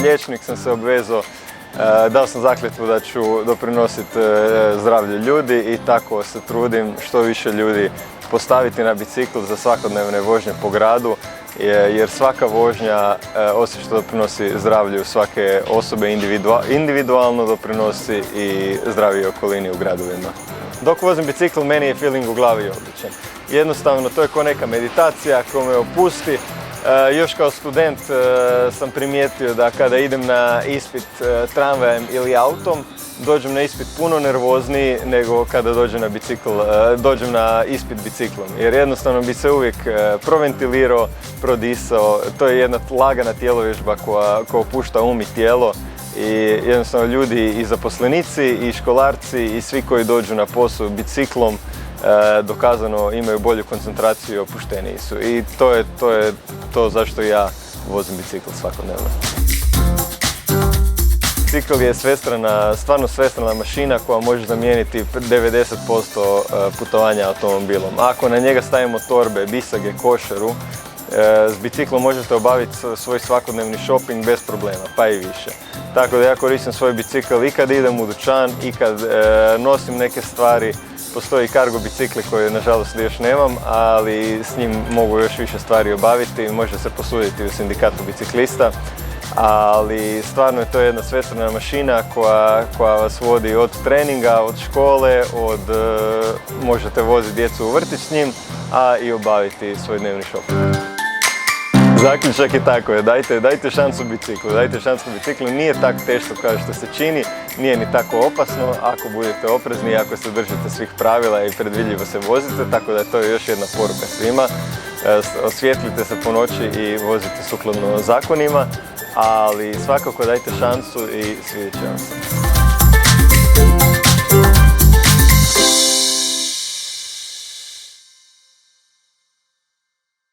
liječnik sam se obvezao, dao sam zakletvu da ću doprinositi zdravlju ljudi i tako se trudim što više ljudi postaviti na bicikl za svakodnevne vožnje po gradu, jer svaka vožnja, osim što doprinosi zdravlju svake osobe individualno, doprinosi i zdravlju okolini u gradovima. Dok vozim bicikl, meni je feeling u glavi odličan. Jednostavno, to je kao neka meditacija koja me opusti. Još kao student sam primijetio da kada idem na ispit tramvajem ili autom, dođem na ispit puno nervozniji nego kada dođem na ispit biciklom. Jer jednostavno bi se uvijek proventilirao, prodisao. To je jedna lagana tjelovježba koja opušta um i tijelo. I jednostavno ljudi i zaposlenici i školarci i svi koji dođu na posao biciklom dokazano imaju bolju koncentraciju i opušteniji su. I to je to zašto ja vozim bicikl svakodnevno. Bicikl je stvarno svestrana mašina koja može zamijeniti 90% putovanja automobilom. Ako na njega stavimo torbe, bisage, košaru, s biciklom možete obaviti svoj svakodnevni shopping bez problema, pa i više. Tako da ja koristim svoj bicikl i kad idem u dućan i kad nosim neke stvari. Postoji cargo bicikli koje nažalost još nemam, ali s njim mogu još više stvari obaviti, može se posuditi u sindikatu biciklista. Ali stvarno je to jedna svestrana mašina koja vas vodi od treninga, od škole, možete voziti djecu u vrtić s njim, a i obaviti svoj dnevni shopping. Zaključak je tako, dajte šansu biciklu, nije tako teško kao što se čini, nije ni tako opasno ako budete oprezni i ako se držite svih pravila i predvidljivo se vozite, tako da to je još jedna poruka svima. Osvijetlite se po noći i vozite sukladno zakonima, ali svakako dajte šansu i svidjet će vam se.